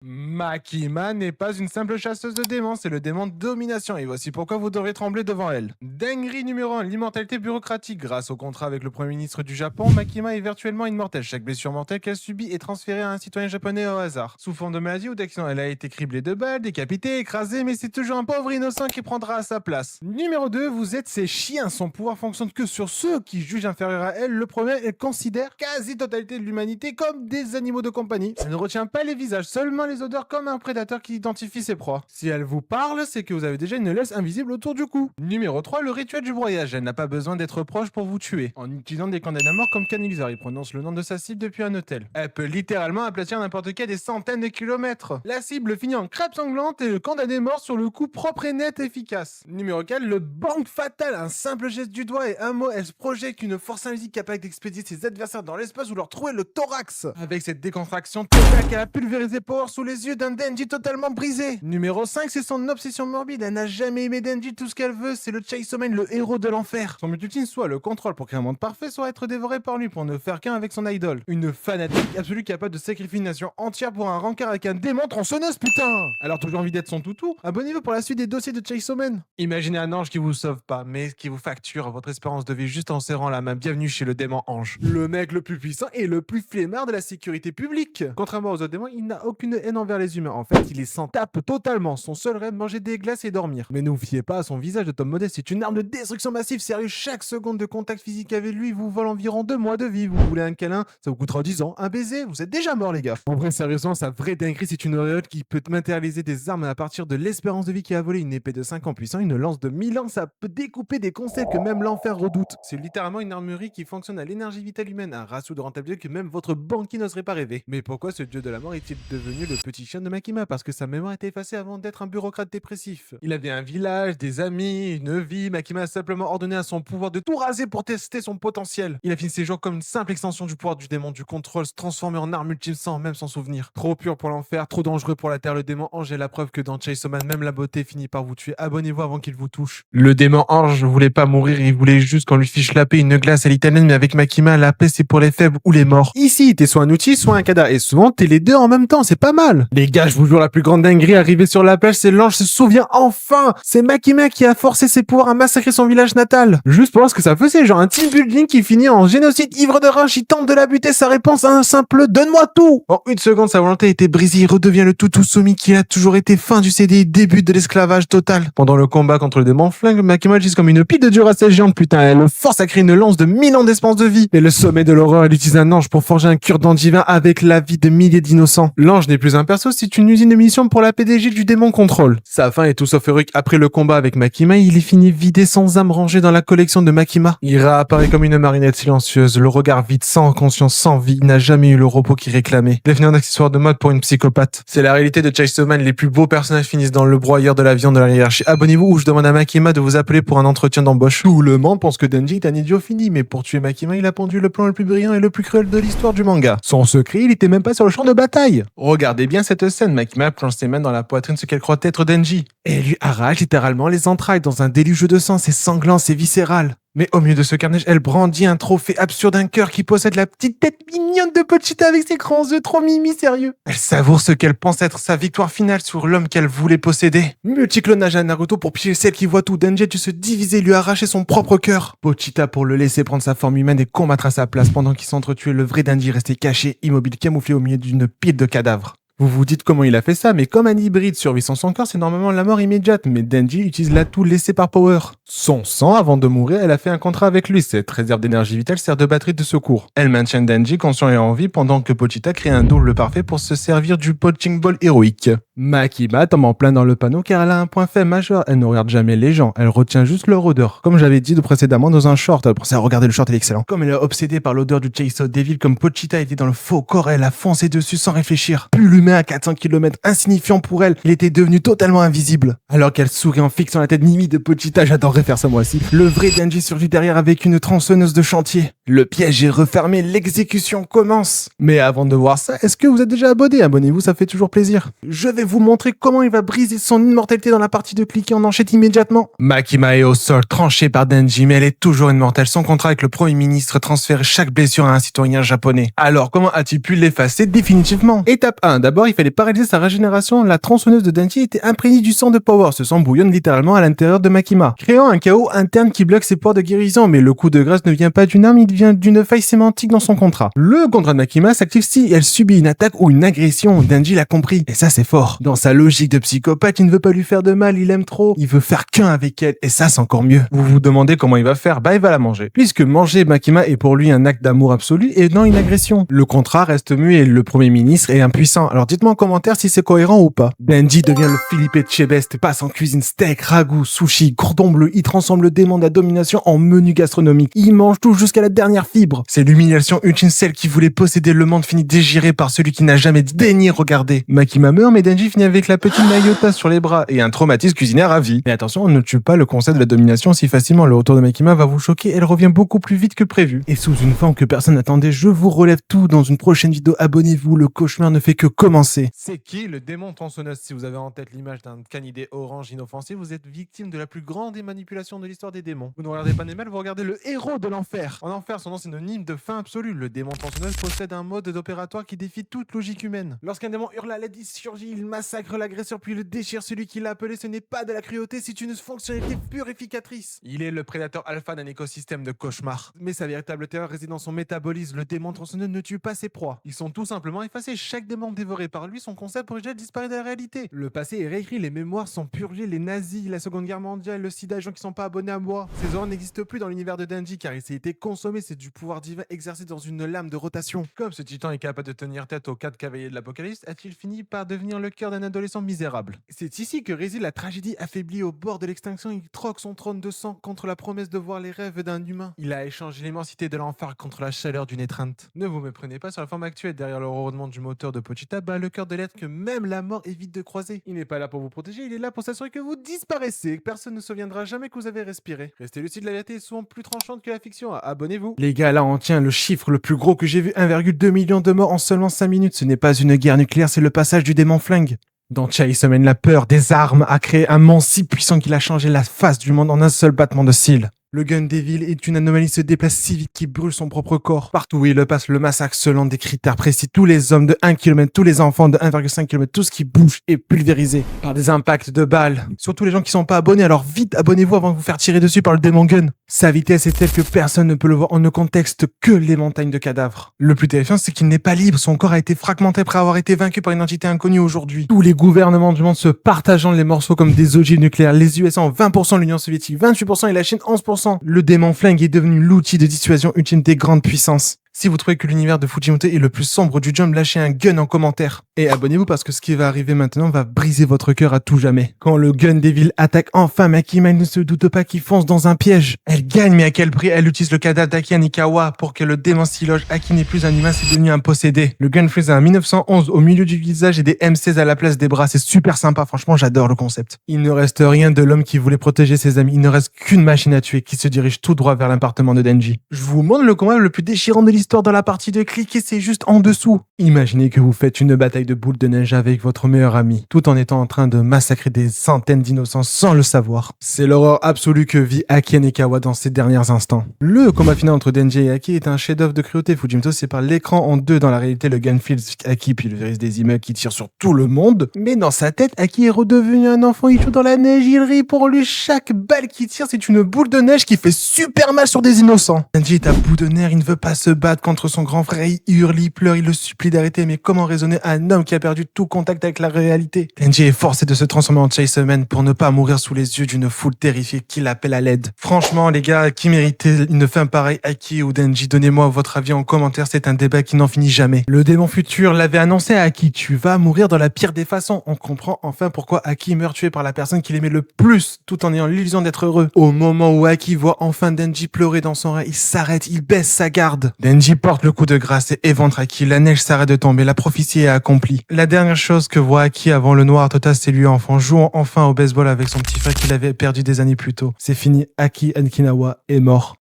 Makima n'est pas une simple chasseuse de démons, c'est le démon de domination, et voici pourquoi vous devrez trembler devant elle. Dinguerie numéro 1, l'immortalité bureaucratique. Grâce au contrat avec le Premier ministre du Japon, Makima est virtuellement immortelle. Chaque blessure mortelle qu'elle subit est transférée à un citoyen japonais au hasard. Sous forme de maladie ou d'accident, elle a été criblée de balles, décapitée, écrasée, mais c'est toujours un pauvre innocent qui prendra à sa place. Numéro 2, vous êtes ses chiens. Son pouvoir fonctionne que sur ceux qui jugent inférieurs à elle. Le premier, elle considère quasi-totalité de l'humanité comme des animaux de compagnie. Elle ne retient pas les visages, seulement les odeurs comme un prédateur qui identifie ses proies. Si elle vous parle, c'est que vous avez déjà une laisse invisible autour du cou. Numéro 3, le rituel du broyage. Elle n'a pas besoin d'être proche pour vous tuer. En utilisant des condamnés à mort comme canaliseur, il prononce le nom de sa cible depuis un hôtel. Elle peut littéralement aplatir n'importe qui à des centaines de kilomètres. La cible finit en crêpe sanglante et le condamné mort sur le coup propre et net efficace. Numéro 4, le bang fatal. Un simple geste du doigt et un mot, elle se projette une force invisible capable d'expédier ses adversaires dans l'espace ou leur trouver le thorax. Avec cette décontraction totale qu'elle a pulvérisé Power sous les yeux d'un Denji totalement brisé. Numéro 5, c'est son obsession morbide. Elle n'a jamais aimé Denji, tout ce qu'elle veut, c'est le Chainsaw Man, le héros de l'enfer. Son but ultime, soit le contrôle pour créer un monde parfait, soit être dévoré par lui pour ne faire qu'un avec son idole. Une fanatique absolue capable de sacrifier une nation entière pour un rencard avec un démon tronçonneuse, putain. Alors toujours envie d'être son toutou? Abonnez-vous pour la suite des dossiers de Chainsaw Man. Imaginez un ange qui vous sauve pas, mais qui vous facture votre espérance de vie juste en serrant la main. Bienvenue chez le démon ange. Le mec le plus puissant et le plus flemmard de la sécurité publique. Contrairement aux autres démons, il n'a aucune haine envers les humains. En fait, il les s'en tape totalement. Son seul rêve, manger des glaces et dormir. Mais ne vous fiez pas à son visage de Tom modeste, c'est une arme de destruction massive. Sérieux, chaque seconde de contact physique avec lui vous vole environ 2 mois de vie. Vous voulez un câlin, ça vous coûtera 10 ans. Un baiser, vous êtes déjà mort les gars. En vrai, sérieusement, sa vraie dinguerie, c'est une auréole qui peut matérialiser des armes à partir de l'espérance de vie qui a volé. Une épée de 5 ans puissant, une lance de 1000 ans, ça peut découper des concepts que même l'enfer redoute. C'est littéralement une armurerie qui fonctionne à l'énergie vitale humaine, un ratio de rentabilité que même votre banquier n'oserait pas rêver. Mais pourquoi ce dieu de la mort est-il devenu le petit chien de Makima? Parce que sa mémoire était effacée avant d'être un bureaucrate dépressif. Il avait un village, des amis, une vie. Makima a simplement ordonné à son pouvoir de tout raser pour tester son potentiel. Il a fini ses jours comme une simple extension du pouvoir du démon du contrôle, se transformer en arme ultime sans même s'en souvenir. Trop pur pour l'enfer, trop dangereux pour la terre. Le démon ange est la preuve que dans Chainsaw Man, même la beauté finit par vous tuer. Abonnez-vous avant qu'il vous touche. Le démon ange voulait pas mourir, il voulait juste qu'on lui fiche la paix, une glace à l'italienne, mais avec Makima, la paix c'est pour les faibles ou les morts. Ici, t'es soit un outil, soit un cadavre. Et souvent, t'es les deux en même temps, c'est pas mal. Les gars, je vous jure, la plus grande dinguerie arrivée sur la plage, c'est l'ange se souvient enfin. C'est Makima qui a forcé ses pouvoirs à massacrer son village natal. Juste pour voir ce que ça faisait, genre un team building qui finit en génocide ivre de rage, il tente de la buter, sa réponse à un simple « donne-moi tout ». En une seconde, sa volonté était brisée, il redevient le toutou soumis qui a toujours été fin du CDI, début de l'esclavage total. Pendant le combat contre le démon flingue, Makima agit comme une pile de Duracell géante, putain, elle le force à créer une lance de 1000 ans d'espérance de vie. Et le sommet de l'horreur, elle utilise un ange pour forger un cure-dent divin avec la vie de milliers d'innocents. L'ange n'est plus un perso, c'est une usine de munitions pour la PDG du démon contrôle. Sa fin est tout sauf héroïque. Après le combat avec Makima, il est fini vidé sans âme rangée dans la collection de Makima. Il réapparaît comme une marionnette silencieuse, le regard vide, sans conscience, sans vie. Il n'a jamais eu le repos qu'il réclamait. Il est devenu un accessoire de mode pour une psychopathe. C'est la réalité de Chainsaw Man, les plus beaux personnages finissent dans le broyeur de la viande de la hiérarchie. Abonnez-vous ou je demande à Makima de vous appeler pour un entretien d'embauche. Tout le monde pense que Denji est un idiot fini, mais pour tuer Makima, il a pondu le plan le plus brillant et le plus cruel de l'histoire du manga. Son secret, il était même pas sur le champ de bataille. Regardez bien cette scène, Makima plonge ses mains dans la poitrine ce qu'elle croit être Denji. Et elle lui arrache littéralement les entrailles dans un déluge de sang, c'est sanglant, c'est viscéral. Mais au milieu de ce carnage, elle brandit un trophée absurde, un cœur qui possède la petite tête mignonne de Pochita avec ses grands yeux trop mimi sérieux. Elle savoure ce qu'elle pense être sa victoire finale sur l'homme qu'elle voulait posséder. Multiclonage à Naruto pour piéger celle qui voit tout. Denji a dû se diviser et lui arracher son propre cœur. Pochita pour le laisser prendre sa forme humaine et combattre à sa place pendant qu'il s'entretuait. Le vrai Denji restait caché, immobile, camouflé au milieu d'une pile de cadavres. Vous vous dites comment il a fait ça, mais comme un hybride survit sans son corps, c'est normalement la mort immédiate. Mais Denji utilise l'atout laissé par Power. Son sang, avant de mourir, elle a fait un contrat avec lui. Cette réserve d'énergie vitale sert de batterie de secours. Elle maintient Denji conscient et en vie pendant que Pochita crée un double parfait pour se servir du punching ball héroïque. Makima tombe en plein dans le panneau car elle a un point faible majeur. Elle ne regarde jamais les gens, elle retient juste leur odeur. Comme j'avais dit précédemment dans un short, elle pensait à regarder le short, il est excellent. Comme elle est obsédée par l'odeur du Chainsaw Devil, comme Pochita était dans le faux corps, elle a foncé dessus sans réfléchir. Plus l'humain à 400 km, insignifiant pour elle, il était devenu totalement invisible. Alors qu'elle sourit en fixant la tête mimi de Pochita, j'adorerais faire ça moi aussi. Le vrai Denji surgit perdu derrière avec une tronçonneuse de chantier. Le piège est refermé, l'exécution commence. Mais avant de voir ça, est-ce que vous êtes déjà abonné? Abonnez-vous, ça fait toujours plaisir. Je vais vous montrer comment il va briser son immortalité dans la partie de cliquer en enchaîne immédiatement. Makima est au sol, tranché par Denji, mais elle est toujours immortelle. Son contrat avec le Premier ministre transfère chaque blessure à un citoyen japonais. Alors, comment a-t-il pu l'effacer définitivement? Étape 1. D'abord, il fallait paralyser sa régénération. La tronçonneuse de Denji était imprégnée du sang de Power. Ce sang bouillonne littéralement à l'intérieur de Makima, créant un chaos interne qui bloque ses pouvoirs de guérison. Mais le coup de grâce ne vient pas d'une arme, il vient d'une faille sémantique dans son contrat. Le contrat de Makima s'active si elle subit une attaque ou une agression. Denji l'a compris. Et ça, c'est fort. Dans sa logique de psychopathe, il ne veut pas lui faire de mal, il l'aime trop. Il veut faire qu'un avec elle. Et ça, c'est encore mieux. Vous vous demandez comment il va faire? Bah, il va la manger. Puisque manger Makima est pour lui un acte d'amour absolu et non une agression. Le contrat reste muet et le Premier ministre est impuissant. Alors dites-moi en commentaire si c'est cohérent ou pas. Denji devient le Philippe Etchebest, passe en cuisine steak, ragoût, sushi, cordon bleu. Il transforme le démon de la domination en menu gastronomique. Il mange tout jusqu'à la dernière fibre. C'est l'humiliation ultime, celle qui voulait posséder le monde finit dégiré par celui qui n'a jamais daigné regarder. Makima meurt, mais Denji finit avec la petite Nayota sur les bras et un traumatisme culinaire à vie. Mais attention, on ne tue pas le concept de la domination si facilement. Le retour de Makima va vous choquer, elle revient beaucoup plus vite que prévu. Et sous une forme que personne n'attendait, je vous relève tout dans une prochaine vidéo. Abonnez-vous, le cauchemar ne fait que commencer. C'est qui le démon tronçonneuse? Si vous avez en tête l'image d'un canidé orange inoffensif, vous êtes victime de la plus grande des manipulations de l'histoire des démons. Vous ne regardez pas Nemel, vous regardez le héros de l'enfer. En enfer, son nom synonyme de fin absolue. Le démon tronçonneuse possède un mode d'opératoire qui défie toute logique humaine. Lorsqu'un démon hurle à l'aide, il surgit, il massacre l'agresseur puis le déchire. Celui qui l'a appelé, ce n'est pas de la cruauté, c'est une fonctionnalité purificatrice. Il est le prédateur alpha d'un écosystème de cauchemar. Mais sa véritable terreur réside dans son métabolisme. Le démon tronçonneuse ne tue pas ses proies. Ils sont tout simplement effacés. Chaque démon dévoré par lui, son concept originel disparaît de la réalité. Le passé est réécrit, les mémoires sont purgées, les nazis, la seconde guerre mondiale, le sida, les gens qui sont pas abonnés à moi. Ces horreurs n'existent plus dans l'univers de Denji car il s'est été consommé, c'est du pouvoir divin exercé dans une lame de rotation. Comme ce titan est capable de tenir tête aux 4 cavaliers de l'apocalypse, a-t-il fini par devenir le cœur d'un adolescent misérable? C'est ici que réside la tragédie. Affaibli au bord de l'extinction, il troque son trône de sang contre la promesse de voir les rêves d'un humain. Il a échangé l'immensité de l'enfer contre la chaleur d'une étreinte. Ne vous méprenez pas sur la forme actuelle. Derrière le ronronnement du moteur de Pochita bat le cœur de l'être que même la mort évite de croiser. Il n'est pas là pour vous protéger, il est là pour s'assurer que vous disparaissez, que personne ne se souviendra jamais que vous avez respiré. Restez lucide, la vérité est souvent plus tranchante que la fiction. Abonnez-vous. Les gars, là on tient le chiffre le plus gros que j'ai vu, 1,2 million de morts en seulement 5 minutes. Ce n'est pas une guerre nucléaire, c'est le passage du démon flingue. Dans Chainsaw Man, la peur des armes a créé un monstre si puissant qu'il a changé la face du monde en un seul battement de cils. Le Gun Devil est une anomalie, se déplace si vite qu'il brûle son propre corps. Partout où il le passe, le massacre selon des critères précis. Tous les hommes de 1 km, tous les enfants de 1,5 km, tout ce qui bouge est pulvérisé par des impacts de balles. Surtout les gens qui sont pas abonnés, alors vite abonnez-vous avant de vous faire tirer dessus par le démon Gun. Sa vitesse est telle que personne ne peut le voir, on ne contexte que les montagnes de cadavres. Le plus terrifiant, c'est qu'il n'est pas libre, son corps a été fragmenté après avoir été vaincu par une entité inconnue aujourd'hui. Tous les gouvernements du monde se partageant les morceaux comme des ogives nucléaires. Les USA ont 20%, l'Union soviétique 28% et la Chine 11%. Le démon flingue est devenu l'outil de dissuasion ultime des grandes puissances. Si vous trouvez que l'univers de Fujimoto est le plus sombre du jump, lâchez un gun en commentaire. Et abonnez-vous parce que ce qui va arriver maintenant va briser votre cœur à tout jamais. Quand le Gun Devil attaque enfin Makima, il ne se doute pas qu'il fonce dans un piège. Elle gagne, mais à quel prix? Elle utilise le cadavre d'Aki Anikawa pour que le démon s'y loge. Aki n'est plus un humain, c'est devenu un possédé. Le Gun freeze a 1911 au milieu du visage et des M16 à la place des bras. C'est super sympa, franchement j'adore le concept. Il ne reste rien de l'homme qui voulait protéger ses amis. Il ne reste qu'une machine à tuer qui se dirige tout droit vers l'appartement de Denji. Je vous montre le combat le plus déchirant de l'histoire dans la partie de cliquer, c'est juste en dessous. Imaginez que vous faites une bataille de boules de neige avec votre meilleur ami, tout en étant en train de massacrer des centaines d'innocents sans le savoir. C'est l'horreur absolue que vit Aki Anekawa dans ces derniers instants. Le combat final entre Denji et Aki est un chef-d'œuvre de cruauté. Fujimoto sépare l'écran en deux. Dans la réalité, le gun fills Aki puis le virus des immeubles qui tire sur tout le monde. Mais dans sa tête, Aki est redevenu un enfant, il joue dans la neige, il rit. Pour lui, chaque balle qui tire, c'est une boule de neige qui fait super mal sur des innocents. Denji est à bout de nerfs, il ne veut pas se battre contre son grand frère, il hurle, il pleure, il le supplie d'arrêter, mais comment raisonner à un homme qui a perdu tout contact avec la réalité? Denji est forcé de se transformer en Chainsaw Man pour ne pas mourir sous les yeux d'une foule terrifiée qui l'appelle à l'aide. Franchement, les gars, qui méritait une fin pareille, Aki ou Denji? Donnez-moi votre avis en commentaire, c'est un débat qui n'en finit jamais. Le démon futur l'avait annoncé à Aki, tu vas mourir dans la pire des façons. On comprend enfin pourquoi Aki meurt tué par la personne qu'il aimait le plus, tout en ayant l'illusion d'être heureux. Au moment où Aki voit enfin Denji pleurer dans son rêve, il s'arrête, il baisse sa garde. Denji Denji porte le coup de grâce et éventre Aki. La neige s'arrête de tomber, la prophétie est accomplie. La dernière chose que voit Aki avant le noir total, c'est lui enfant, jouant enfin au baseball avec son petit frère qu'il avait perdu des années plus tôt. C'est fini, Aki Ankinawa est mort.